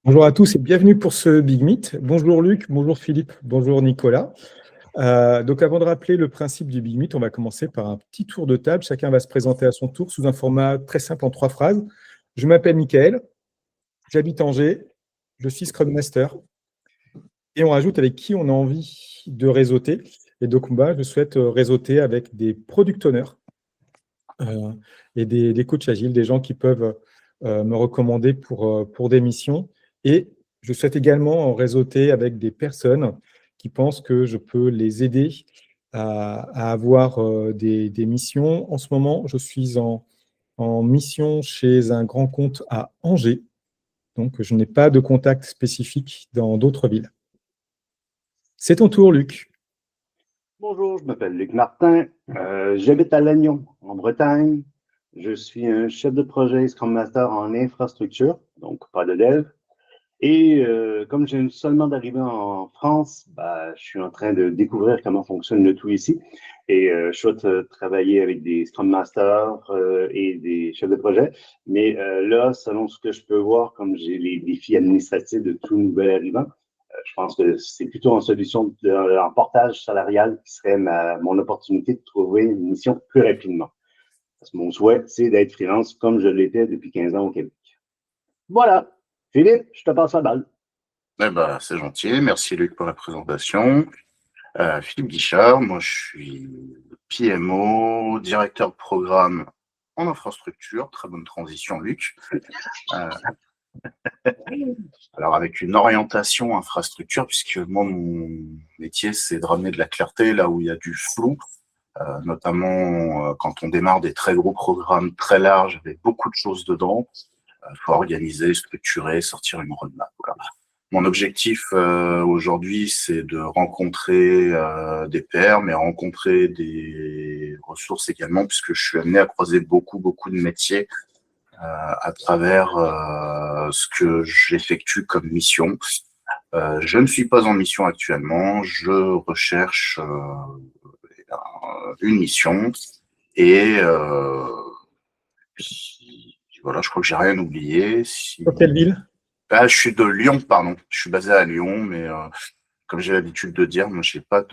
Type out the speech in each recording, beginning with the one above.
Bonjour à tous et bienvenue pour ce Big Meet. Bonjour Luc, bonjour Philippe, bonjour Nicolas. Donc avant de rappeler le principe du Big Meet, on va commencer par un petit tour de table. Chacun va se présenter à son tour sous un format très simple en 3 phrases. Je m'appelle Mickaël, j'habite Angers, je suis Scrum Master. Et on rajoute avec qui on a envie de réseauter. Et donc, je souhaite réseauter avec des product owners et des coachs agiles, des gens qui peuvent me recommander pour des missions. Et je souhaite également réseauter avec des personnes qui pensent que je peux les aider à avoir des missions. En ce moment, je suis en mission chez un grand compte à Angers, donc je n'ai pas de contact spécifique dans d'autres villes. C'est ton tour, Luc. Bonjour, je m'appelle Luc Martin. J'habite à Lannion, en Bretagne. Je suis un chef de projet Scrum Master en infrastructure, donc pas de dev. Et comme je viens seulement d'arriver en France, je suis en train de découvrir comment fonctionne le tout ici. Et je souhaite travailler avec des Scrum Masters et des chefs de projet. Mais là, selon ce que je peux voir, comme j'ai les défis administratifs de tout nouvel arrivant, je pense que c'est plutôt une solution en portage salarial qui serait mon opportunité de trouver une mission plus rapidement. Parce que mon souhait, c'est d'être freelance comme je l'étais depuis 15 ans au Québec. Voilà. Philippe, je te passe la balle. C'est gentil. Merci Luc pour la présentation. Philippe Guichard, moi je suis PMO, directeur de programme en infrastructure. Très bonne transition, Luc. Alors avec une orientation infrastructure, puisque moi mon métier c'est de ramener de la clarté là où il y a du flou, notamment quand on démarre des très gros programmes très larges avec beaucoup de choses dedans. Faut organiser, structurer, sortir une roadmap. Voilà. Mon objectif aujourd'hui, c'est de rencontrer des pairs, mais rencontrer des ressources également, puisque je suis amené à croiser beaucoup de métiers à travers ce que j'effectue comme mission. Je ne suis pas en mission actuellement, je recherche une mission et voilà, je crois que j'ai rien oublié. Dans quelle ville ? Je suis de Lyon, pardon. Je suis basé à Lyon, mais comme j'ai l'habitude de dire, moi, je suis pas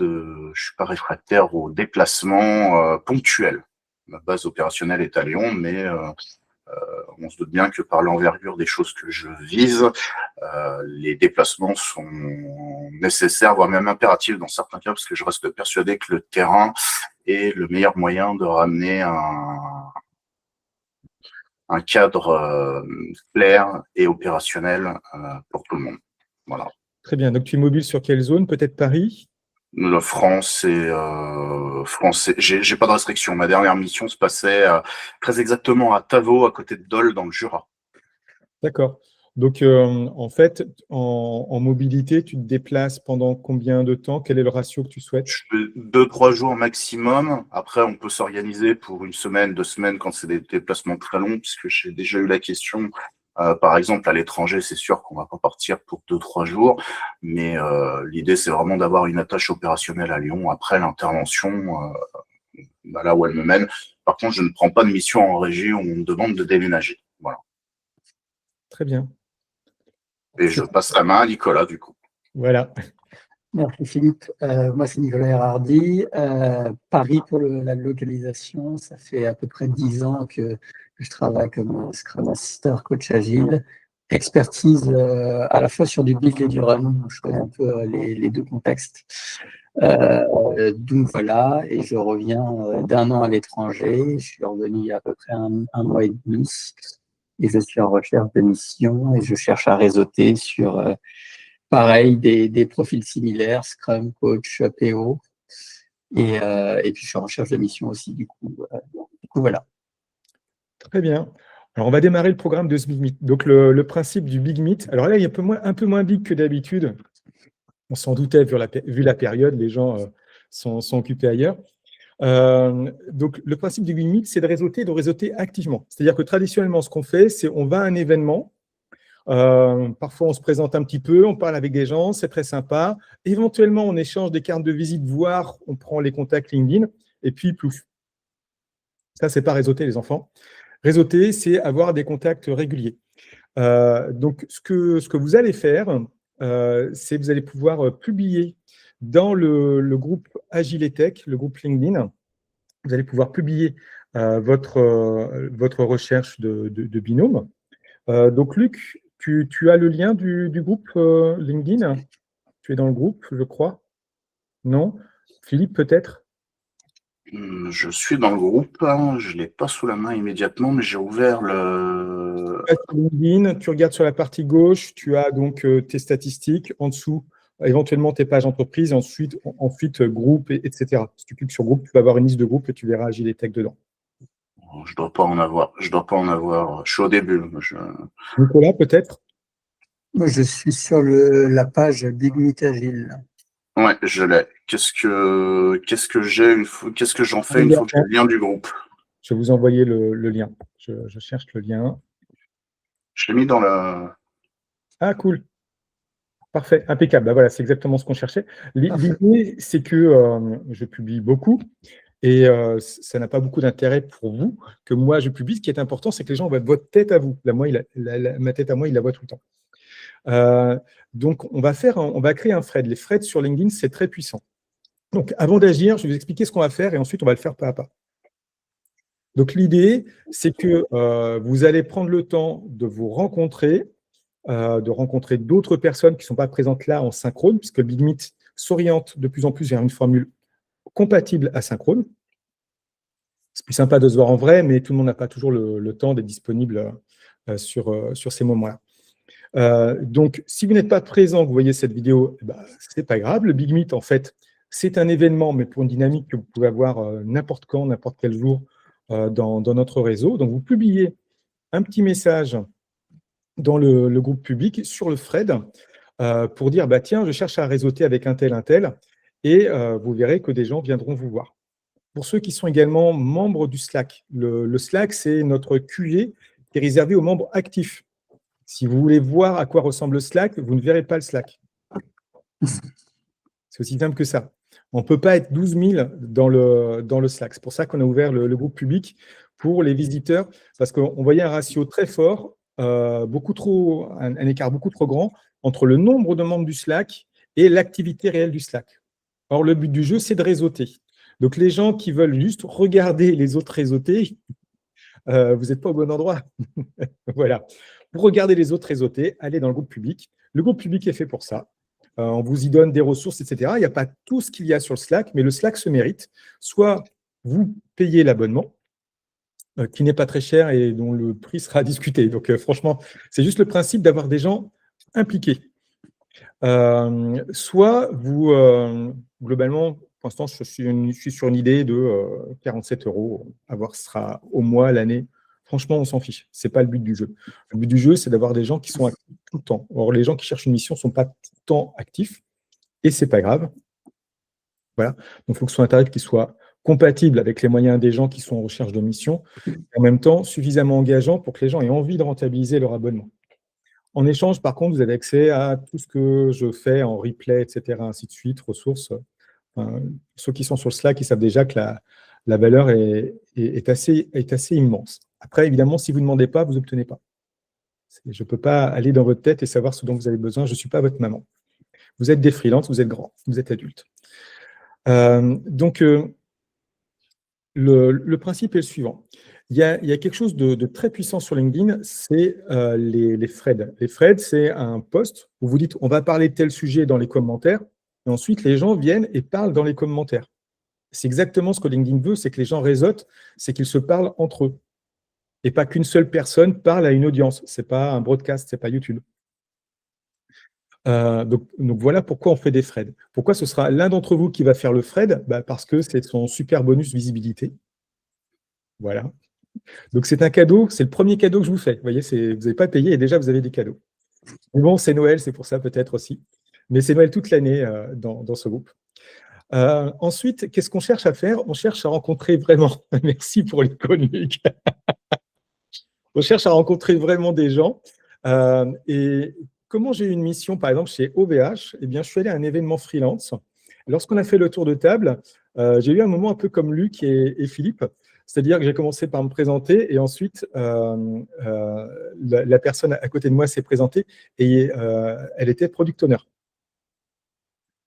réfractaire aux déplacements ponctuels. Ma base opérationnelle est à Lyon, mais on se doute bien que par l'envergure des choses que je vise, les déplacements sont nécessaires, voire même impératifs dans certains cas, parce que je reste persuadé que le terrain est le meilleur moyen de ramener un cadre clair et opérationnel pour tout le monde. Voilà. Très bien. Donc, tu es mobile sur quelle zone ? Peut-être Paris ? La France et j'ai pas de restriction. Ma dernière mission se passait très exactement à Tavaux, à côté de Dole, dans le Jura. D'accord. Donc, en fait, en mobilité, tu te déplaces pendant combien de temps ? Quel est le ratio que tu souhaites ? Je fais 2-3 jours maximum. Après, on peut s'organiser pour 1 semaine, 2 semaines quand c'est des déplacements très longs, puisque j'ai déjà eu la question. Par exemple, à l'étranger, c'est sûr qu'on va pas partir pour 2-3 jours, mais l'idée, c'est vraiment d'avoir une attache opérationnelle à Lyon après l'intervention, là où elle me mène. Par contre, je ne prends pas de mission en régie où on me demande de déménager. Voilà. Très bien. Et je passe la main à Nicolas, du coup. Voilà. Merci Philippe. Moi, c'est Nicolas Erhardy. Paris pour la localisation, ça fait à peu près 10 ans que je travaille comme Scrum Master, coach agile. Expertise à la fois sur du build et du run. Je connais un peu les deux contextes. Donc voilà, et je reviens d'1 an à l'étranger. Je suis revenu il y a à peu près un mois et demi. Et je suis en recherche de mission et je cherche à réseauter sur... pareil, des profils similaires, Scrum, Coach, PO. Et puis, je suis en recherche de mission aussi, du coup, voilà. Très bien. Alors, on va démarrer le programme de ce Big Meet. Donc, le principe du Big Meet, alors là, il est un peu moins big que d'habitude. On s'en doutait, vu la période, les gens sont occupés ailleurs. Donc, le principe du Big Meet, c'est de réseauter activement. C'est-à-dire que traditionnellement, ce qu'on fait, c'est on va à un événement. Parfois, on se présente un petit peu, on parle avec des gens, c'est très sympa. Éventuellement, on échange des cartes de visite, voire on prend les contacts LinkedIn, et puis plouf. Ça, c'est pas réseauter, les enfants. Réseauter, c'est avoir des contacts réguliers. Donc, ce que vous allez faire, c'est que vous allez pouvoir publier dans le groupe Agile et Tech, le groupe LinkedIn, vous allez pouvoir publier votre recherche de binôme. Donc, Luc, tu as le lien du groupe LinkedIn? Tu es dans le groupe, je crois? Non? Philippe, peut-être? Je suis dans le groupe, hein, je ne l'ai pas sous la main immédiatement, mais j'ai ouvert le... Sur LinkedIn, tu regardes sur la partie gauche, tu as donc tes statistiques, en dessous, éventuellement tes pages entreprises, et ensuite groupe, etc. Si tu cliques sur groupe, tu vas avoir une liste de groupes et tu verras Agile et Tech dedans. Je ne dois pas en avoir. Je suis au début. Nicolas, peut-être? Moi, je suis sur la page Big Meet Agile. Ouais, je l'ai. Qu'est-ce que j'en fais une fois que j'ai le lien du groupe? Je vais vous envoyer le lien. Je cherche le lien. Je l'ai mis dans la... Ah, cool. Parfait, impeccable. Ben voilà, c'est exactement ce qu'on cherchait. L'idée, c'est que je publie beaucoup et ça n'a pas beaucoup d'intérêt pour vous que moi je publie. Ce qui est important, c'est que les gens voient votre tête à vous. Ma tête à moi, ils la voient tout le temps. Donc, on va créer un thread. Les threads sur LinkedIn, c'est très puissant. Donc, avant d'agir, je vais vous expliquer ce qu'on va faire et ensuite, on va le faire pas à pas. Donc, l'idée, c'est que vous allez prendre le temps de vous rencontrer, de rencontrer d'autres personnes qui ne sont pas présentes là en synchrone, puisque le Big Meet s'oriente de plus en plus vers une formule compatible asynchrone. C'est plus sympa de se voir en vrai, mais tout le monde n'a pas toujours le temps d'être disponible sur ces moments-là. Donc, si vous n'êtes pas présent, vous voyez cette vidéo, ce n'est pas grave. Le Big Meet, en fait, c'est un événement, mais pour une dynamique que vous pouvez avoir n'importe quand, n'importe quel jour dans notre réseau. Donc, vous publiez un petit message dans le groupe public sur le thread pour dire, tiens, je cherche à réseauter avec un tel, et vous verrez que des gens viendront vous voir. Pour ceux qui sont également membres du Slack, le Slack, c'est notre QG qui est réservé aux membres actifs. Si vous voulez voir à quoi ressemble le Slack, vous ne verrez pas le Slack. C'est aussi simple que ça. On ne peut pas être 12 000 dans le Slack. C'est pour ça qu'on a ouvert le groupe public pour les visiteurs, parce qu'on voyait un ratio très fort, un écart beaucoup trop grand entre le nombre de membres du Slack et l'activité réelle du Slack. Or, le but du jeu, c'est de réseauter. Donc, les gens qui veulent juste regarder les autres réseauter, vous n'êtes pas au bon endroit. Voilà. Pour regarder les autres réseauter, allez dans le groupe public. Le groupe public est fait pour ça. On vous y donne des ressources, etc. Il n'y a pas tout ce qu'il y a sur le Slack, mais le Slack se mérite. Soit vous payez l'abonnement, qui n'est pas très cher et dont le prix sera discuté. Donc, franchement, c'est juste le principe d'avoir des gens impliqués. Soit vous, globalement, pour l'instant, je suis sur une idée de 47 €, à voir ce sera au mois, l'année. Franchement, on s'en fiche. Ce n'est pas le but du jeu. Le but du jeu, c'est d'avoir des gens qui sont actifs tout le temps. Or, les gens qui cherchent une mission ne sont pas tout le temps actifs, et ce n'est pas grave. Voilà. Donc, il faut que ce soit un tarif qui soit compatible avec les moyens des gens qui sont en recherche de mission, et en même temps suffisamment engageant pour que les gens aient envie de rentabiliser leur abonnement. En échange, par contre, vous avez accès à tout ce que je fais en replay, etc., ainsi de suite, ressources. Ceux qui sont sur le Slack, ils savent déjà que la valeur est assez immense. Après, évidemment, si vous ne demandez pas, vous n'obtenez pas. Je ne peux pas aller dans votre tête et savoir ce dont vous avez besoin. Je ne suis pas votre maman. Vous êtes des freelances, vous êtes grands, vous êtes adultes. Donc, le principe est le suivant. Il y a quelque chose de très puissant sur LinkedIn, c'est les threads. Les threads, c'est un post où vous dites « on va parler de tel sujet dans les commentaires », et ensuite les gens viennent et parlent dans les commentaires. C'est exactement ce que LinkedIn veut, c'est que les gens réseautent, c'est qu'ils se parlent entre eux. Et pas qu'une seule personne parle à une audience. Ce n'est pas un broadcast, ce n'est pas YouTube. Donc voilà pourquoi on fait des threads. Pourquoi ce sera l'un d'entre vous qui va faire le thread? Parce que c'est son super bonus visibilité. Voilà. Donc c'est un cadeau, c'est le premier cadeau que je vous fais. Vous voyez, vous n'avez pas payé et déjà vous avez des cadeaux. Mais bon, c'est Noël, c'est pour ça peut-être aussi. Mais c'est Noël toute l'année dans ce groupe. Ensuite, qu'est-ce qu'on cherche à faire? On cherche à rencontrer vraiment, merci pour l'icône, Luc. On cherche à rencontrer vraiment des gens. Et comment j'ai eu une mission, par exemple, chez OVH? Eh bien, je suis allé à un événement freelance. Lorsqu'on a fait le tour de table, j'ai eu un moment un peu comme Luc et Philippe. C'est-à-dire que j'ai commencé par me présenter et ensuite, la personne à côté de moi s'est présentée et elle était product owner.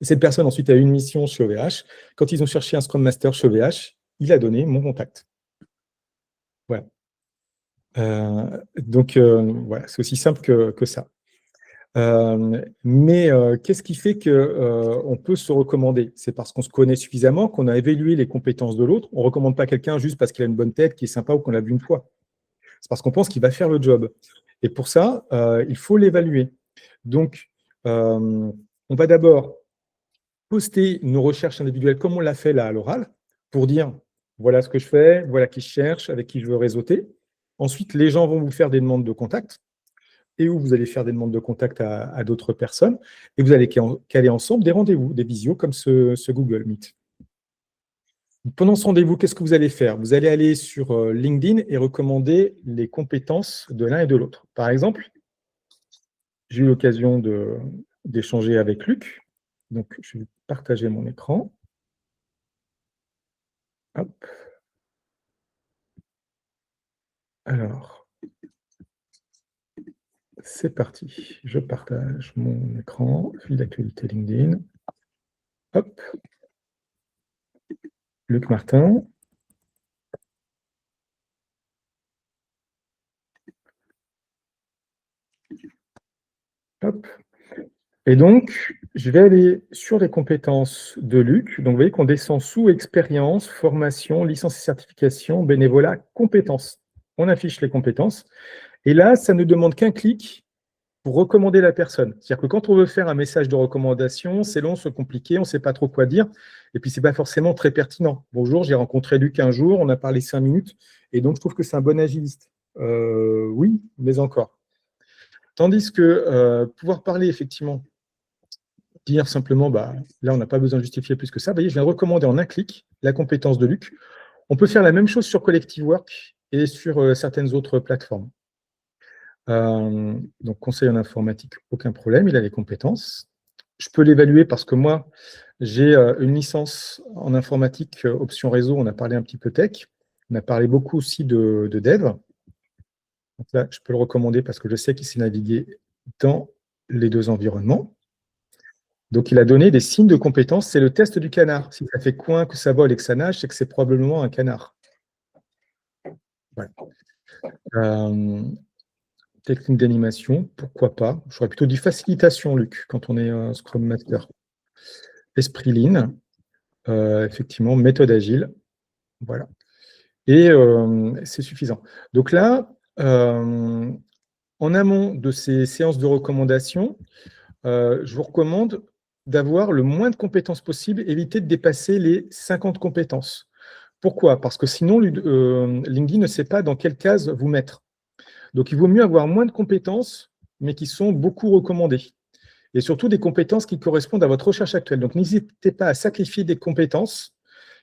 Et cette personne ensuite a eu une mission chez OVH. Quand ils ont cherché un Scrum Master chez OVH, il a donné mon contact. Voilà. Donc, voilà, c'est aussi simple que ça. Mais qu'est-ce qui fait qu'on peut se recommander? C'est parce qu'on se connaît suffisamment, qu'on a évalué les compétences de l'autre. On ne recommande pas quelqu'un juste parce qu'il a une bonne tête, qui est sympa ou qu'on l'a vu une fois. C'est parce qu'on pense qu'il va faire le job. Et pour ça, il faut l'évaluer. Donc, on va d'abord poster nos recherches individuelles comme on l'a fait là à l'oral, pour dire voilà ce que je fais, voilà qui je cherche, avec qui je veux réseauter. Ensuite, les gens vont vous faire des demandes de contact et où vous allez faire des demandes de contact à d'autres personnes et vous allez caler ensemble des rendez-vous, des visios comme ce Google Meet. Pendant ce rendez-vous, qu'est-ce que vous allez faire? Vous allez aller sur LinkedIn et recommander les compétences de l'un et de l'autre. Par exemple, j'ai eu l'occasion d'échanger avec Luc. Donc, je vais partager mon écran. Hop. Alors, c'est parti. Je partage mon écran, fil d'actualité LinkedIn. Hop. Luc Martin. Hop. Et donc, je vais aller sur les compétences de Luc. Donc, vous voyez qu'on descend sous expérience, formation, licence et certification, bénévolat, compétences. On affiche les compétences. Et là, ça ne demande qu'un clic pour recommander la personne. C'est-à-dire que quand on veut faire un message de recommandation, c'est long, c'est compliqué, on ne sait pas trop quoi dire. Et puis, ce n'est pas forcément très pertinent. Bonjour, j'ai rencontré Luc un jour, on a parlé 5 minutes. Et donc, je trouve que c'est un bon agiliste. Oui, mais encore. Tandis que pouvoir parler, effectivement, dire simplement, là, on n'a pas besoin de justifier plus que ça. Vous voyez, je viens de recommander en un clic la compétence de Luc. On peut faire la même chose sur Collective Work et sur certaines autres plateformes. Donc, conseil en informatique, aucun problème, il a les compétences. Je peux l'évaluer parce que moi, j'ai une licence en informatique, option réseau, on a parlé un petit peu tech. On a parlé beaucoup aussi de dev. Donc là, je peux le recommander parce que je sais qu'il s'est navigué dans les deux environnements. Donc, il a donné des signes de compétence. C'est le test du canard. Si ça fait coin, que ça vole et que ça nage, c'est que c'est probablement un canard. Voilà. Technique d'animation, pourquoi pas. J'aurais plutôt dit facilitation, Luc, quand on est Scrum Master. Esprit Lean, effectivement, méthode agile. Voilà. Et c'est suffisant. Donc là, en amont de ces séances de recommandation, je vous recommande d'avoir le moins de compétences possible, éviter de dépasser les 50 compétences. Pourquoi? Parce que sinon, LinkedIn ne sait pas dans quelle case vous mettre. Donc, il vaut mieux avoir moins de compétences, mais qui sont beaucoup recommandées. Et surtout des compétences qui correspondent à votre recherche actuelle. Donc, n'hésitez pas à sacrifier des compétences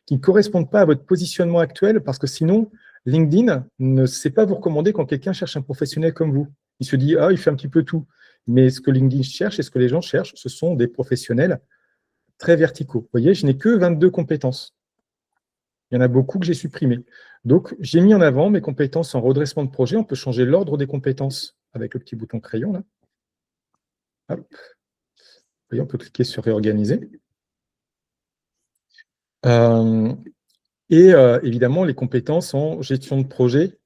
qui ne correspondent pas à votre positionnement actuel, parce que sinon, LinkedIn ne sait pas vous recommander quand quelqu'un cherche un professionnel comme vous. Il se dit, ah, il fait un petit peu tout. Mais ce que LinkedIn cherche et ce que les gens cherchent, ce sont des professionnels très verticaux. Vous voyez, je n'ai que 22 compétences. Il y en a beaucoup que j'ai supprimées. Donc, j'ai mis en avant mes compétences en redressement de projet. On peut changer l'ordre des compétences avec le petit bouton crayon, là. Hop. Vous voyez, on peut cliquer sur réorganiser. Évidemment, les compétences en gestion de projet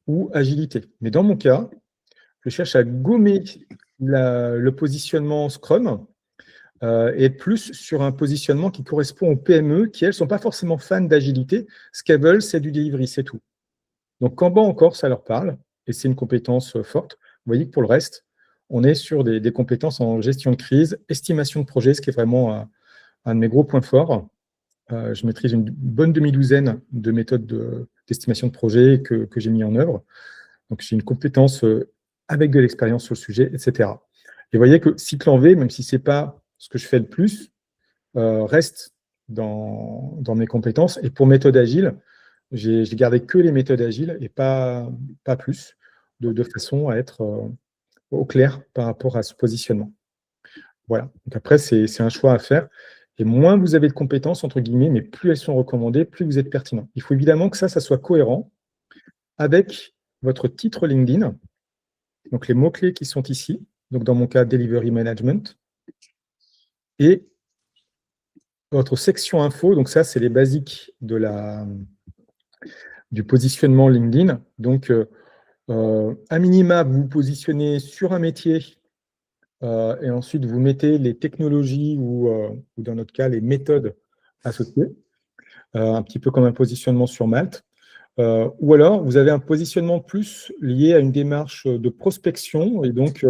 ou agilité. Mais dans mon cas, je cherche à gommer le positionnement Scrum et être plus sur un positionnement qui correspond aux PME qui, elles, ne sont pas forcément fans d'agilité. Ce qu'elles veulent, c'est du delivery, c'est tout. Donc, Kanban encore, ça leur parle et c'est une compétence forte. Vous voyez que pour le reste, on est sur des compétences en gestion de crise, estimation de projet, ce qui est vraiment un de mes gros points forts. Je maîtrise une bonne demi-douzaine de méthodes d'estimation de projet que j'ai mis en œuvre. Donc, j'ai une compétence avec de l'expérience sur le sujet, etc. Et vous voyez que cycle en V, même si ce n'est pas ce que je fais le plus, reste dans mes compétences. Et pour méthode agile, j'ai gardé que les méthodes agiles et pas plus, de façon à être au clair par rapport à ce positionnement. Voilà. Donc après, c'est un choix à faire. Et moins vous avez de compétences, entre guillemets, mais plus elles sont recommandées, plus vous êtes pertinent. Il faut évidemment que ça soit cohérent avec votre titre LinkedIn, donc les mots-clés qui sont ici, donc dans mon cas, Delivery Management, et votre section info, donc ça, c'est les basiques du positionnement LinkedIn. Donc, à minima, vous vous positionnez sur un métier et ensuite vous mettez les technologies ou dans notre cas, les méthodes associées, un petit peu comme un positionnement sur Malte. Ou alors, vous avez un positionnement plus lié à une démarche de prospection et donc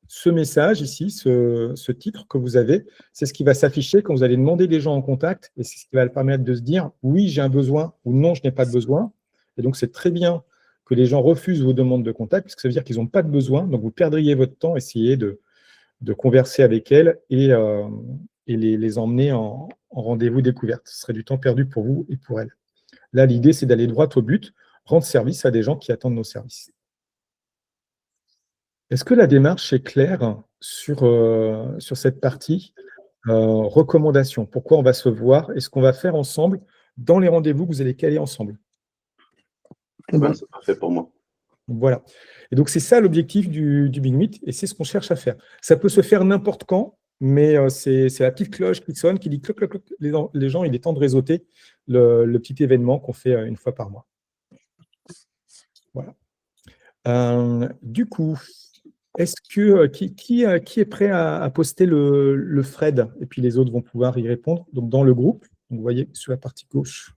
ce message ici, ce titre que vous avez, c'est ce qui va s'afficher quand vous allez demander des gens en contact et c'est ce qui va permettre de se dire « oui, j'ai un besoin » ou « non, je n'ai pas de besoin ». Et donc, c'est très bien que les gens refusent vos demandes de contact puisque ça veut dire qu'ils n'ont pas de besoin. Donc, vous perdriez votre temps à essayer de converser avec elles et les emmener en rendez-vous découverte. Ce serait du temps perdu pour vous et pour elles. Là, l'idée, c'est d'aller droit au but, rendre service à des gens qui attendent nos services. Est-ce que la démarche est claire sur cette partie recommandation? Pourquoi on va se voir et ce qu'on va faire ensemble dans les rendez-vous que vous allez caler ensemble? Ouais, c'est parfait pour moi. Voilà. Et donc, c'est ça l'objectif du Big Meet et c'est ce qu'on cherche à faire. Ça peut se faire n'importe quand, mais c'est la petite cloche qui sonne, qui dit cloc, cloc, cloc, les gens, il est temps de réseauter le petit événement qu'on fait une fois par mois. Voilà. Du coup, est-ce que qui est prêt à poster le thread? Et puis les autres vont pouvoir y répondre. Donc, dans le groupe, vous voyez sur la partie gauche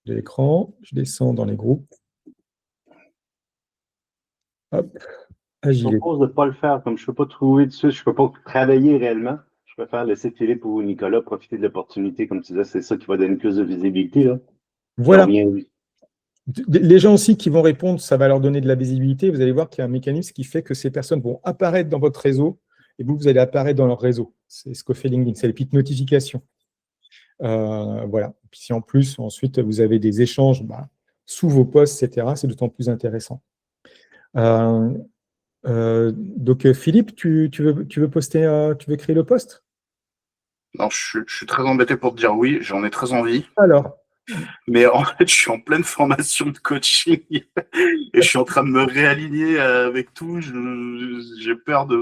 de l'écran, je descends dans les groupes. Hop, Je agilé. propose de ne pas le faire, comme je ne peux pas trouver dessus, je ne peux pas travailler réellement. Je préfère laisser Philippe ou Nicolas profiter de l'opportunité, comme tu disais, c'est ça qui va donner plus de visibilité. Là. Voilà. Oui. Les gens aussi qui vont répondre, ça va leur donner de la visibilité. Vous allez voir qu'il y a un mécanisme qui fait que ces personnes vont apparaître dans votre réseau et vous allez apparaître dans leur réseau. C'est ce que fait LinkedIn, c'est les petites notifications. Voilà. Et puis si en plus, ensuite, vous avez des échanges sous vos posts, etc., c'est d'autant plus intéressant. Donc, Philippe, tu veux poster, tu veux créer le post? Non, je suis très embêté pour te dire oui, j'en ai très envie. Alors, Mais en fait, je suis en pleine formation de coaching et je suis en train de me réaligner avec tout. J'ai peur de...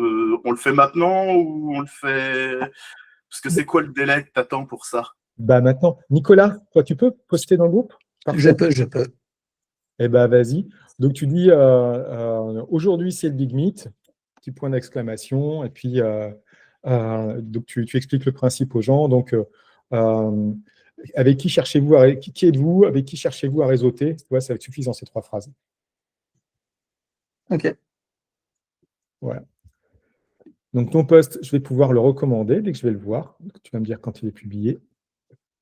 On le fait maintenant ou on le fait... Parce que c'est quoi le délai que tu attends pour ça? maintenant, Nicolas, toi, tu peux poster dans le groupe? Je peux. Eh bien, vas-y. Donc, tu dis, aujourd'hui, c'est le Big Meet, petit point d'exclamation, et puis, donc, tu expliques le principe aux gens. Donc, avec qui cherchez-vous, qui êtes-vous, avec qui cherchez-vous à réseauter? Tu vois, ça va être suffisant, ces 3 phrases. OK. Voilà. Donc, ton post, je vais pouvoir le recommander dès que je vais le voir. Donc, tu vas me dire quand il est publié.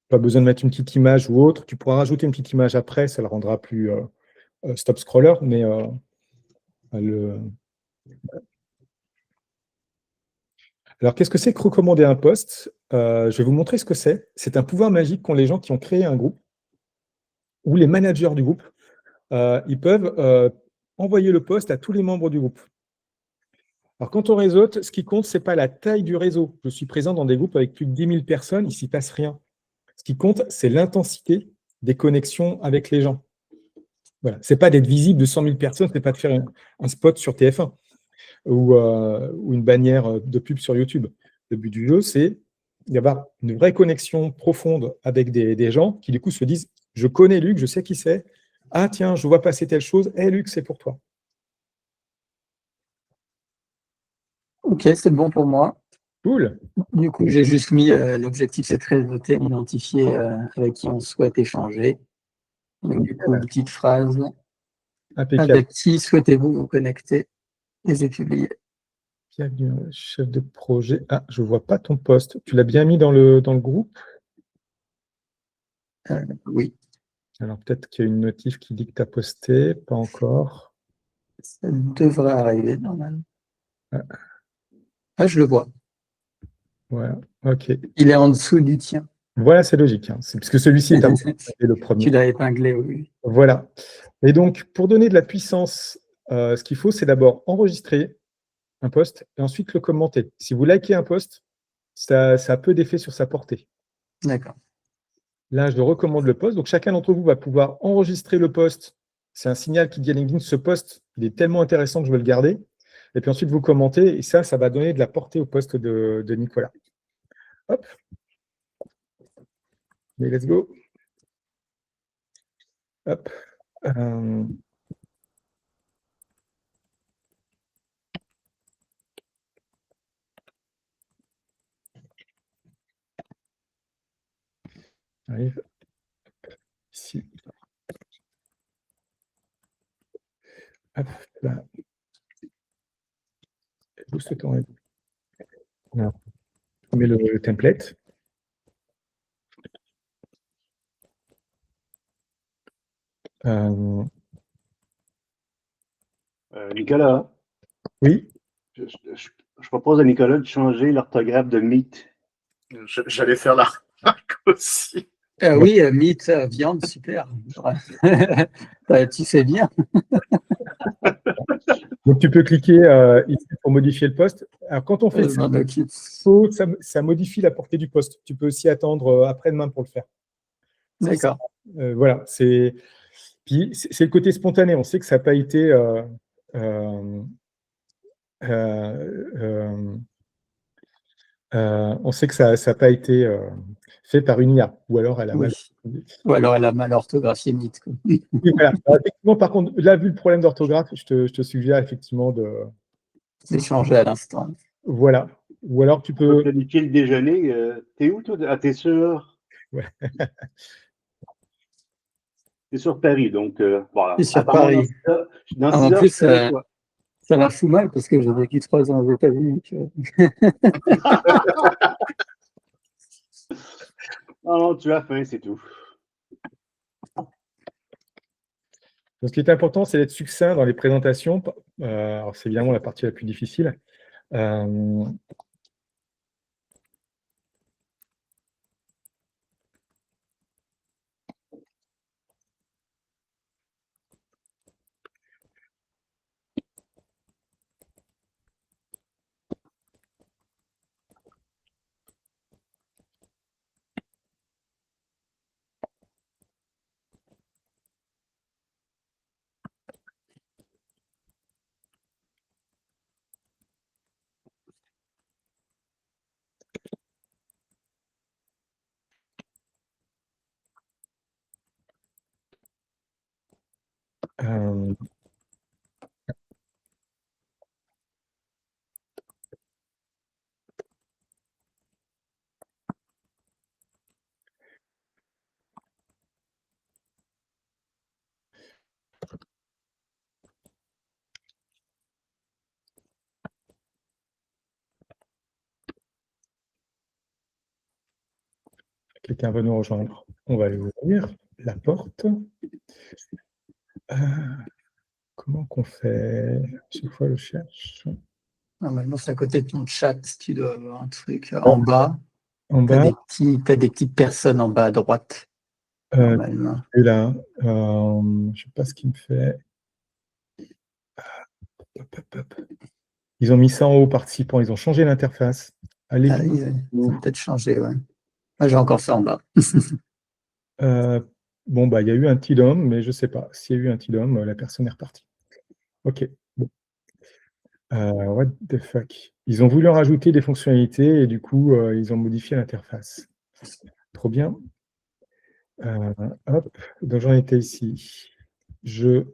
Pas besoin de mettre une petite image ou autre. Tu pourras rajouter une petite image après, ça le rendra plus stop scroller, mais Alors, qu'est-ce que c'est que recommander un post? Je vais vous montrer ce que c'est. C'est un pouvoir magique qu'ont les gens qui ont créé un groupe ou les managers du groupe. Ils peuvent envoyer le post à tous les membres du groupe. Alors, quand on réseaute, ce qui compte, ce n'est pas la taille du réseau. Je suis présent dans des groupes avec plus de 10 000 personnes, il ne s'y passe rien. Ce qui compte, c'est l'intensité des connexions avec les gens. Voilà. Ce n'est pas d'être visible de 100 000 personnes, ce n'est pas de faire un spot sur TF1 ou une bannière de pub sur YouTube. Le but du jeu, c'est d'avoir une vraie connexion profonde avec des gens qui, du coup, se disent « Je connais Luc, je sais qui c'est. Ah, tiens, je vois passer telle chose. Hé, Luc, c'est pour toi. » OK, c'est bon pour moi. Cool. Du coup, j'ai juste mis l'objectif, c'est de réseauter, identifier avec qui on souhaite échanger. Donc, du coup, une petite phrase. Impeccable. Avec qui souhaitez-vous vous connecter? Et j'ai publié. Bienvenue, chef de projet. Ah, je ne vois pas ton poste. Tu l'as bien mis dans le groupe? Oui. Alors, peut-être qu'il y a une notif qui dit que tu as posté. Pas encore. Ça devrait arriver, normalement. Ah, je le vois. Voilà, OK. Il est en dessous du tien. Voilà, c'est logique. C'est parce que celui-ci est le premier. Tu l'as épinglé, oui. Voilà. Et donc, pour donner de la puissance, ce qu'il faut, c'est d'abord enregistrer un post et ensuite le commenter. Si vous likez un post, ça a peu d'effet sur sa portée. D'accord. Là, je recommande le post. Donc, chacun d'entre vous va pouvoir enregistrer le post. C'est un signal qui dit à LinkedIn, ce post, il est tellement intéressant que je veux le garder. Et puis ensuite, vous commentez. Et ça va donner de la portée au post de Nicolas. Hop. Mais let's go. Hop. Arrive ici. Hop, là. Juste le temps. Voilà. On met le template. Nicolas, Oui. je propose à Nicolas de changer l'orthographe de meat. J'allais faire la remarque aussi. Oui, meat, viande, super. Tu sais bien. Donc, tu peux cliquer ici pour modifier le post. Alors, quand on fait ça, ça modifie la portée du post. Tu peux aussi attendre après-demain pour le faire. D'accord. Voilà. Puis, c'est le côté spontané. On sait que ça n'a pas été on sait que ça n'a pas été fait par une IA, ou alors elle a mal. Ou alors elle a mal orthographié mythe. Oui, voilà. Alors, effectivement, par contre, là, vu le problème d'orthographe, je te suggère effectivement d'échanger à l'instant. Voilà. Ou alors tu On peux. planifier le déjeuner. T'es où, toi? Ah, t'es sur. Ouais. T'es sur Paris, donc voilà. C'est sur Paris. Dans 6 En heures, plus, je serai avec toi. ça m'a fout mal parce que j'ai vécu 3 ans aux États-Unis. Non, tu as faim, c'est tout. Donc, ce qui est important, c'est d'être succinct dans les présentations. Alors, c'est évidemment la partie la plus difficile. Quelqu'un va nous rejoindre. On va aller ouvrir la porte. Comment qu'on fait? Chaque fois, je cherche. Normalement, c'est à côté de ton chat. Tu dois avoir un truc en bas. En Tu as bas. des petites personnes en bas à droite. Normalement. Et là, je ne sais pas ce qu'il me fait. Ils ont mis ça en haut, participants. Ils ont changé l'interface. Allez. Ils ont peut-être changé, ouais. Moi, j'ai encore ça en bas. Bon, bah, il y a eu un petit dôme, mais je ne sais pas. S'il y a eu un petit dôme, la personne est repartie. OK. Bon. What the fuck? Ils ont voulu en rajouter des fonctionnalités et du coup, ils ont modifié l'interface. Trop bien. Hop, donc j'en étais ici. Je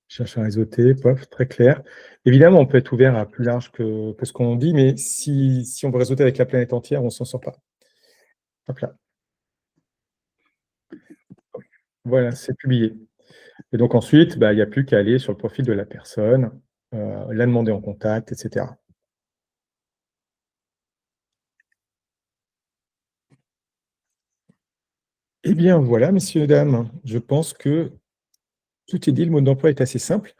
cherche un réseauté, pof, très clair. Évidemment, on peut être ouvert à plus large que ce qu'on dit, mais si on veut réseauter avec la planète entière, on ne s'en sort pas. Hop là. Voilà, c'est publié. Et donc ensuite, il n'y a plus qu'à aller sur le profil de la personne, la demander en contact, etc. Eh bien voilà, messieurs, dames, je pense que tout est dit, le mode d'emploi est assez simple.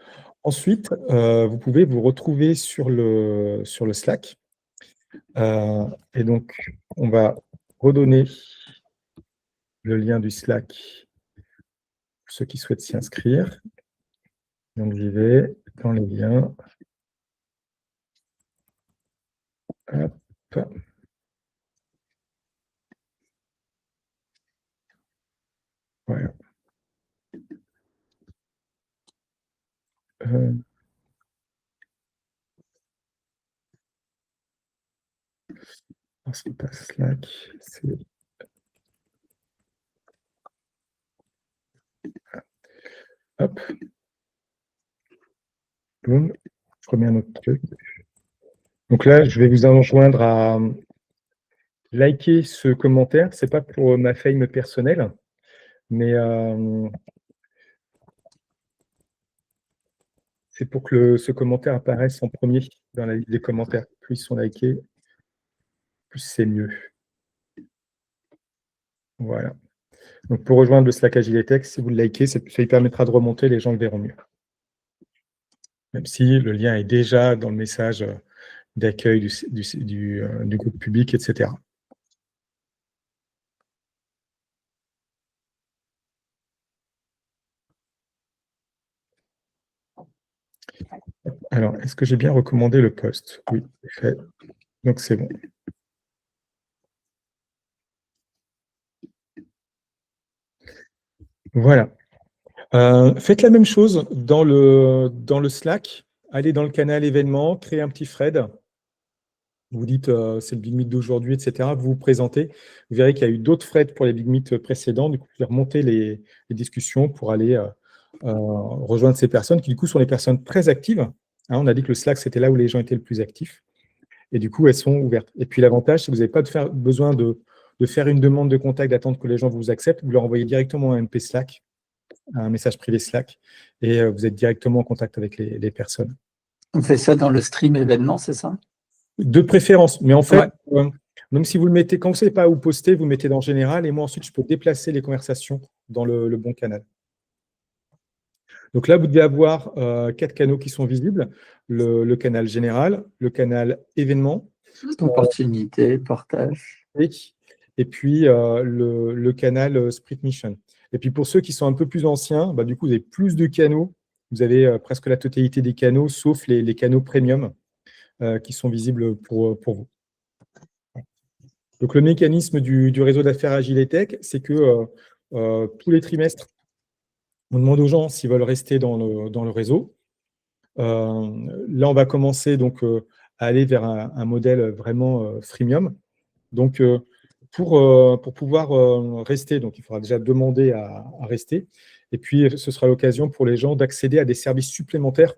Ensuite, vous pouvez vous retrouver sur le Slack. Et donc, on va redonner le lien du Slack pour ceux qui souhaitent s'y inscrire. Donc, j'y vais dans les liens. Hop. C'est pas Slack, c'est... Hop. Boum. Je remets un autre truc. Donc là, je vais vous enjoindre à liker ce commentaire. Ce n'est pas pour ma fame personnelle, mais c'est pour que ce commentaire apparaisse en premier dans la liste des commentaires. Plus ils sont likés, plus c'est mieux. Voilà. Donc pour rejoindre le Slack Agiletex, si vous le likez, ça lui permettra de remonter, les gens le verront mieux. Même si le lien est déjà dans le message d'accueil du groupe public, etc. Alors, est-ce que j'ai bien recommandé le post? Oui, c'est fait. Donc, c'est bon. Voilà. Faites la même chose dans le Slack. Allez dans le canal événements, créez un petit thread. Vous dites c'est le Big Meet d'aujourd'hui, etc. Vous vous présentez. Vous verrez qu'il y a eu d'autres threads pour les Big Meet précédents. Du coup, vous pouvez remonter les discussions pour aller rejoindre ces personnes qui, du coup, sont les personnes très actives. Hein, on a dit que le Slack, c'était là où les gens étaient le plus actifs. Et du coup, elles sont ouvertes. Et puis, l'avantage, c'est que vous n'avez pas besoin de faire une demande de contact, d'attendre que les gens vous acceptent. Vous leur envoyez directement un MP Slack, un message privé Slack, et vous êtes directement en contact avec les personnes. On fait ça dans le stream événement, c'est ça? De préférence. Mais en fait, Ouais. même si vous le mettez, quand vous ne savez pas où poster, vous le mettez dans général, et moi, ensuite, je peux déplacer les conversations dans le bon canal. Donc là, vous devez avoir 4 canaux qui sont visibles. Le canal général, le canal événement, Opportunité, portage. et puis le canal Split Mission. Et puis pour ceux qui sont un peu plus anciens, bah, du coup, vous avez plus de canaux. Vous avez presque la totalité des canaux, sauf les canaux premium qui sont visibles pour vous. Donc le mécanisme du réseau d'affaires Agiletech, c'est que tous les trimestres, on demande aux gens s'ils veulent rester dans le réseau. Là, on va commencer donc à aller vers un modèle vraiment freemium. Donc, pour pouvoir rester, donc il faudra déjà demander à rester. Et puis, ce sera l'occasion pour les gens d'accéder à des services supplémentaires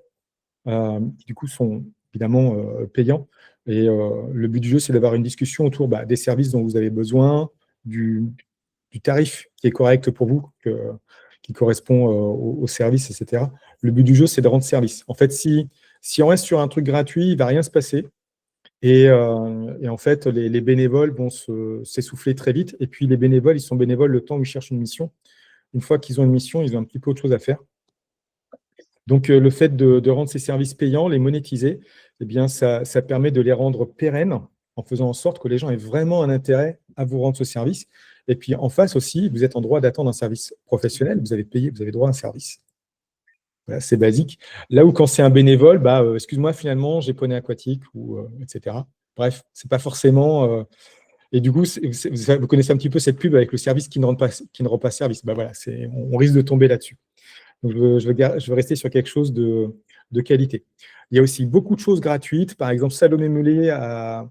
qui, du coup, sont évidemment payants. Et le but du jeu, c'est d'avoir une discussion autour des services dont vous avez besoin, du tarif qui est correct pour vous, qui correspond au service, etc. Le but du jeu, c'est de rendre service. En fait, si on reste sur un truc gratuit, il ne va rien se passer. Et en fait, les bénévoles vont s'essouffler très vite. Et puis, les bénévoles, ils sont bénévoles le temps où ils cherchent une mission. Une fois qu'ils ont une mission, ils ont un petit peu autre chose à faire. Donc, le fait de rendre ces services payants, les monétiser, eh bien, ça permet de les rendre pérennes en faisant en sorte que les gens aient vraiment un intérêt à vous rendre ce service. Et puis, en face aussi, vous êtes en droit d'attendre un service professionnel. Vous avez payé, vous avez droit à un service. Voilà, c'est basique. Là où quand c'est un bénévole, excuse-moi, finalement, j'ai poney aquatique, ou etc. Bref, c'est pas forcément... et du coup, vous connaissez un petit peu cette pub avec le service qui ne rend pas service. Voilà, on risque de tomber là-dessus. Donc, je veux rester sur quelque chose de qualité. Il y a aussi beaucoup de choses gratuites. Par exemple, Salomé Mellet a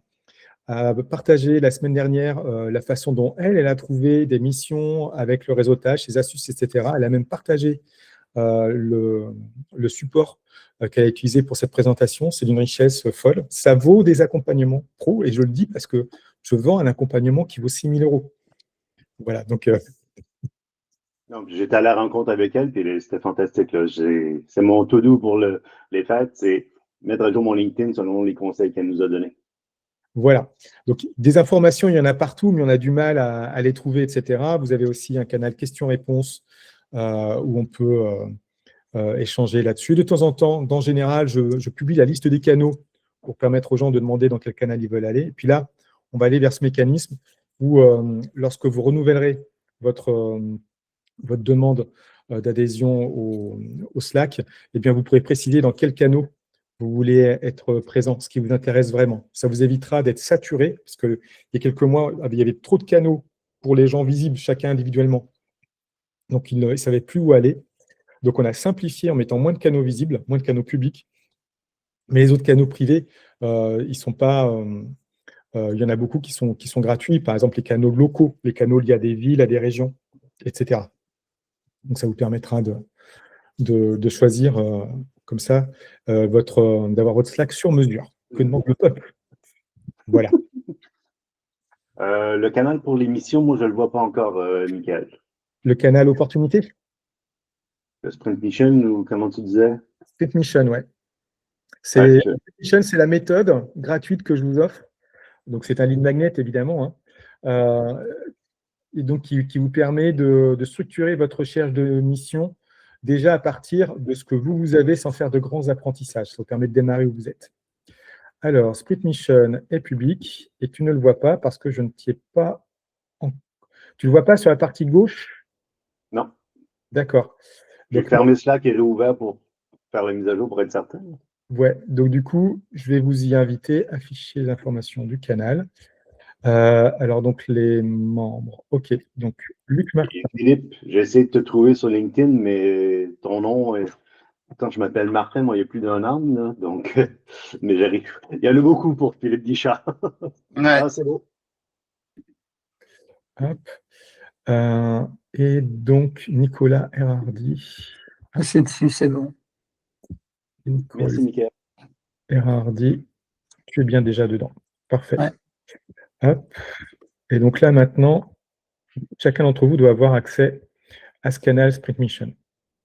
partagé la semaine dernière la façon dont elle a trouvé des missions avec le réseautage, ses astuces, etc. Elle a même partagé le support qu'elle a utilisé pour cette présentation. C'est d'une richesse folle. Ça vaut des accompagnements pro, et je le dis parce que je vends un accompagnement qui vaut 6 000 €. Voilà, donc... Donc, j'étais à la rencontre avec elle, puis c'était fantastique. C'est mon to-do pour les fêtes, c'est mettre à jour mon LinkedIn selon les conseils qu'elle nous a donnés. Voilà. Donc, des informations, il y en a partout, mais on a du mal à les trouver, etc. Vous avez aussi un canal questions-réponses où on peut échanger là-dessus. De temps en temps, en général, je publie la liste des canaux pour permettre aux gens de demander dans quel canal ils veulent aller. Et puis là, on va aller vers ce mécanisme où, lorsque vous renouvellerez votre demande d'adhésion au Slack, eh bien, vous pourrez préciser dans quel canal vous voulez être présent, ce qui vous intéresse vraiment. Ça vous évitera d'être saturé, parce qu'il y a quelques mois, il y avait trop de canaux pour les gens visibles, chacun individuellement. Donc, ils ne savaient plus où aller. Donc, on a simplifié en mettant moins de canaux visibles, moins de canaux publics. Mais les autres canaux privés, ils ne sont pas Il y en a beaucoup qui sont gratuits, par exemple les canaux locaux, les canaux liés à des villes, à des régions, etc. Donc ça vous permettra de choisir comme ça d'avoir votre Slack sur mesure. Que demande le peuple? Voilà. Le canal pour l'émission, moi, je ne le vois pas encore, Michael. Le canal opportunité? Le Sprint Mission, ou comment tu disais? Sprint Mission, ouais. Ouais, Sprint Mission, c'est la méthode gratuite que je vous offre. Donc c'est un lead magnet, évidemment, hein. Et donc qui vous permet de structurer votre recherche de mission déjà à partir de ce que vous avez sans faire de grands apprentissages. Ça vous permet de démarrer où vous êtes. Alors, Sprint Mission est public et tu ne le vois pas parce que je ne t'y ai pas. Tu ne le vois pas sur la partie gauche? non. D'accord. J'ai Donc, fermé Slack et réouvert pour faire la mise à jour pour être certain. ouais. Donc, du coup, je vais vous y inviter, afficher les informations du canal. Alors, donc, les membres. OK. Donc, Luc Martin. Et Philippe, j'ai essayé de te trouver sur LinkedIn, mais ton nom est. Quand je m'appelle Martin, moi, il y a plus d'un an, là, donc, mais j'arrive. Il y en a beaucoup pour Philippe Guichard. Ouais. Ah, c'est beau. Hop. Et donc, Nicolas Erhardy. C'est dessus, c'est bon. Nicolas Merci, Michael. Erhardy, tu es bien déjà dedans. Parfait. Ouais. Hop. Et donc là, maintenant, chacun d'entre vous doit avoir accès à ce canal Sprint Mission.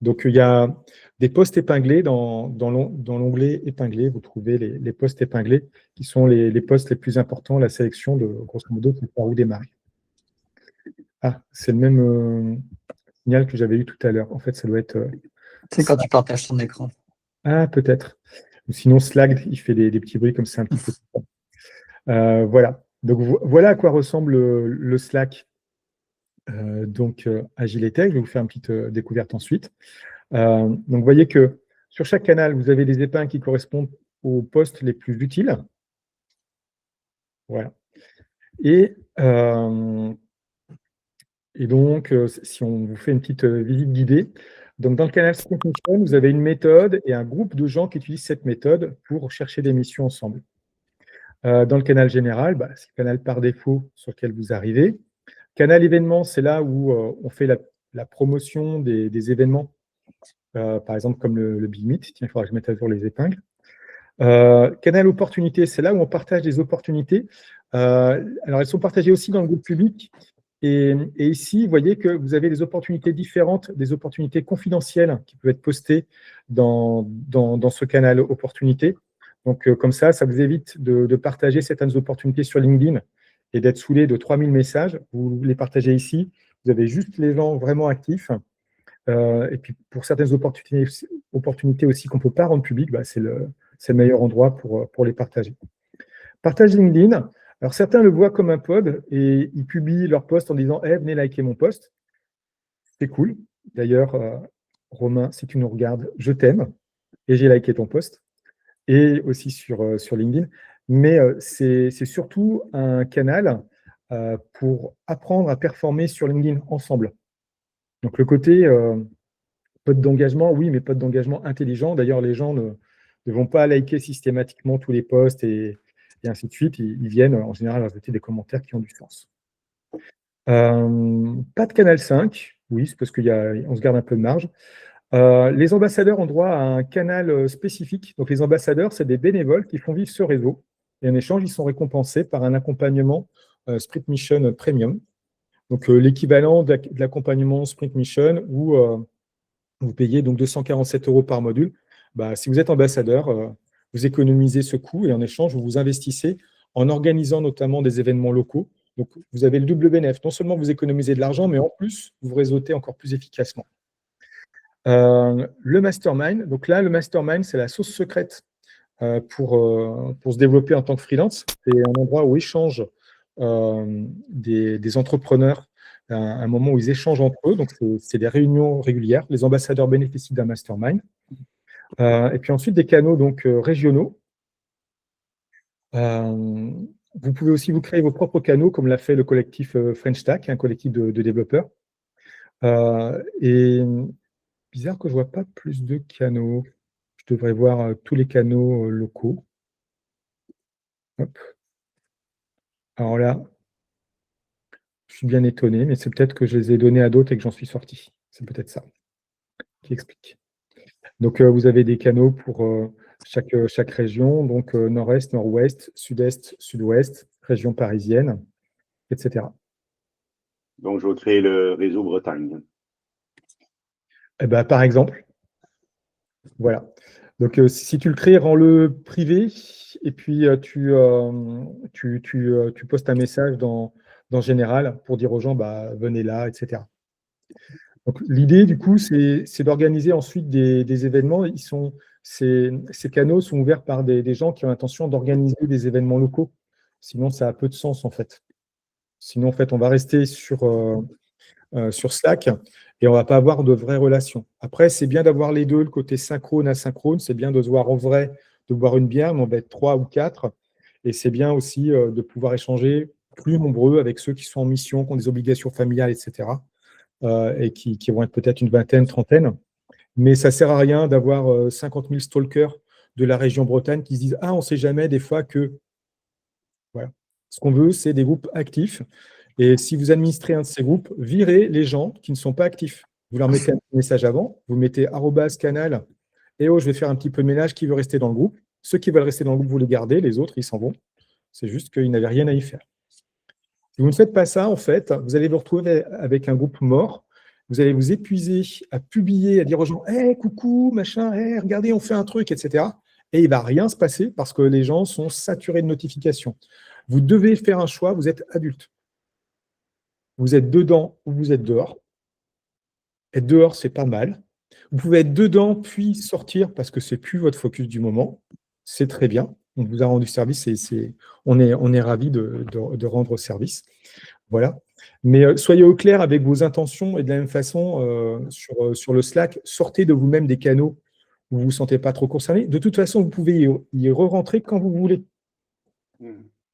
Donc, il y a des posts épinglés dans l'onglet épinglé. Vous trouvez les posts épinglés qui sont les posts les plus importants, la sélection de, grosso modo, par où démarrer. Ah, c'est le même signal que j'avais eu tout à l'heure. En fait, ça doit être… C'est quand tu partages ton écran. Ah, peut-être. Ou sinon, Slack, il fait des petits bruits comme ça un petit peu. Voilà. Donc, voilà à quoi ressemble le Slack Agile et Tech. Je vais vous faire une petite découverte ensuite. Donc, vous voyez que sur chaque canal, vous avez des épingles qui correspondent aux postes les plus utiles. Voilà. Et donc, si on vous fait une petite visite guidée, donc dans le canal Sprint Mission, vous avez une méthode et un groupe de gens qui utilisent cette méthode pour chercher des missions ensemble. Dans le canal général, c'est le canal par défaut sur lequel vous arrivez. Canal événements, c'est là où on fait la promotion des événements, par exemple comme le Big Meet. Tiens, il faudra que je mette à jour les épingles. Canal opportunités, c'est là où on partage des opportunités. Alors, elles sont partagées aussi dans le groupe public. Et ici, vous voyez que vous avez des opportunités différentes, des opportunités confidentielles qui peuvent être postées dans ce canal opportunités. Donc, comme ça vous évite de partager certaines opportunités sur LinkedIn et d'être saoulé de 3000 messages. Vous les partagez ici. Vous avez juste les gens vraiment actifs. Et puis, pour certaines opportunités aussi qu'on ne peut pas rendre publiques, c'est le meilleur endroit pour les partager. Partage LinkedIn. Alors, certains le voient comme un pod et ils publient leur post en disant « Hey, venez liker mon post ». C'est cool. D'ailleurs, Romain, si tu nous regardes, je t'aime et j'ai liké ton post. Et aussi sur LinkedIn. Mais c'est surtout un canal pour apprendre à performer sur LinkedIn ensemble. Donc, le côté pod d'engagement, oui, mais pod d'engagement intelligent. D'ailleurs, les gens ne vont pas liker systématiquement tous les posts et ainsi de suite. Ils viennent en général ajouter des commentaires qui ont du sens. Pas de canal 5, oui, c'est parce qu'on se garde un peu de marge. Les ambassadeurs ont droit à un canal spécifique. Donc, les ambassadeurs, c'est des bénévoles qui font vivre ce réseau. Et en échange, ils sont récompensés par un accompagnement Sprint Mission Premium. Donc, l'équivalent de l'accompagnement Sprint Mission où vous payez donc 247 € par module. Si vous êtes ambassadeur, vous économisez ce coût et en échange, vous vous investissez en organisant notamment des événements locaux. Donc, vous avez le double bénéfice. Non seulement vous économisez de l'argent, mais en plus, vous réseautez encore plus efficacement. Le mastermind. Donc là, le mastermind, c'est la sauce secrète pour se développer en tant que freelance. C'est un endroit où échangent des entrepreneurs, un moment où ils échangent entre eux. Donc, c'est des réunions régulières. Les ambassadeurs bénéficient d'un mastermind. Et puis ensuite, des canaux donc, régionaux. Vous pouvez aussi vous créer vos propres canaux, comme l'a fait le collectif French Tech, un collectif de développeurs. Et bizarre que je ne vois pas plus de canaux. Je devrais voir tous les canaux locaux. Hop. Alors là, je suis bien étonné, mais c'est peut-être que je les ai donnés à d'autres et que j'en suis sorti. C'est peut-être ça qui explique. Donc, vous avez des canaux pour chaque région, donc nord-est, nord-ouest, sud-est, sud-ouest, région parisienne, etc. Donc, je vais créer le réseau Bretagne. Eh ben, par exemple, voilà. Donc, si tu le crées, rends-le privé et puis tu postes un message dans Général pour dire aux gens, bah, venez là, etc. Donc, l'idée, du coup, c'est d'organiser ensuite des événements. Ces canaux sont ouverts par des gens qui ont l'intention d'organiser des événements locaux. Sinon, ça a peu de sens, en fait. Sinon, en fait, on va rester sur Slack et on ne va pas avoir de vraies relations. Après, c'est bien d'avoir les deux, le côté synchrone, asynchrone. C'est bien de se voir en vrai, de boire une bière, mais on va être 3 ou 4. Et c'est bien aussi de pouvoir échanger plus nombreux avec ceux qui sont en mission, qui ont des obligations familiales, etc. Et qui vont être peut-être une vingtaine, trentaine. Mais ça ne sert à rien d'avoir 50 000 stalkers de la région Bretagne qui se disent « Ah, on ne sait jamais des fois que… » Voilà. Ce qu'on veut, c'est des groupes actifs. Et si vous administrez un de ces groupes, virez les gens qui ne sont pas actifs. Vous leur mettez un message avant, vous mettez @canal, et oh, je vais faire un petit peu de ménage, qui veut rester dans le groupe. Ceux qui veulent rester dans le groupe, vous les gardez, les autres, ils s'en vont. C'est juste qu'ils n'avaient rien à y faire. Si vous ne faites pas ça, en fait, vous allez vous retrouver avec un groupe mort. Vous allez vous épuiser à publier, à dire aux gens hey, coucou, machin, hey, regardez, on fait un truc, etc. Et il ne va rien se passer parce que les gens sont saturés de notifications. Vous devez faire un choix, vous êtes adulte. Vous êtes dedans ou vous êtes dehors. Être dehors, c'est pas mal. Vous pouvez être dedans puis sortir parce que ce n'est plus votre focus du moment. C'est très bien. On vous a rendu service et on est ravis de rendre service. Voilà. Mais soyez au clair avec vos intentions et de la même façon, sur le Slack, sortez de vous-même des canaux où vous ne vous sentez pas trop concerné. De toute façon, vous pouvez y re-rentrer quand vous voulez.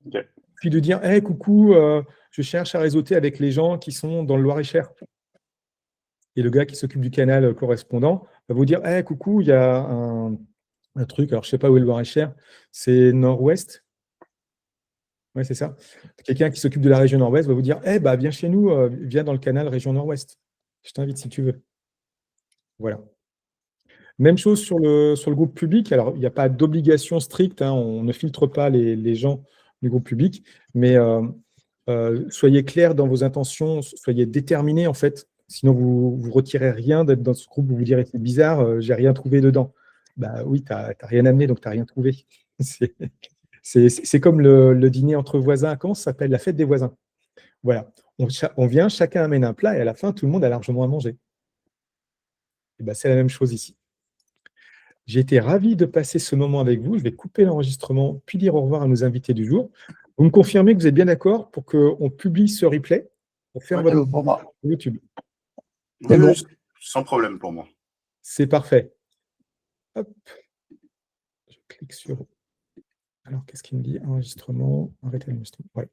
Okay. Puis de dire hey, coucou, je cherche à réseauter avec les gens qui sont dans le Loir-et-Cher. Et le gars qui s'occupe du canal correspondant va vous dire hey, coucou, il y a un truc, alors je ne sais pas où est le Loir-et-Cher, c'est nord-ouest. Oui, c'est ça. Quelqu'un qui s'occupe de la région nord-ouest va vous dire bah, viens chez nous, viens dans le canal région nord-ouest. Je t'invite si tu veux. Voilà. Même chose sur le groupe public. Alors, il n'y a pas d'obligation stricte, hein, on ne filtre pas les gens du groupe public, mais soyez clairs dans vos intentions, soyez déterminés en fait. Sinon, vous ne retirez rien d'être dans ce groupe, vous vous direz c'est bizarre, j'ai rien trouvé dedans. Bah oui, tu n'as rien amené, donc tu n'as rien trouvé. C'est comme le dîner entre voisins. Comment ça s'appelle? La fête des voisins. Voilà. On vient, chacun amène un plat et à la fin, tout le monde a largement à manger. Et ben, c'est la même chose ici. J'ai été ravi de passer ce moment avec vous. Je vais couper l'enregistrement, puis dire au revoir à nos invités du jour. Vous me confirmez que vous êtes bien d'accord pour qu'on publie ce replay pour faire votre YouTube? Oui, bon. Sans problème pour moi. C'est parfait. Hop. Je clique sur… Alors, qu'est-ce qu'il me dit? Enregistrement, arrêter l'enregistrement. Ouais.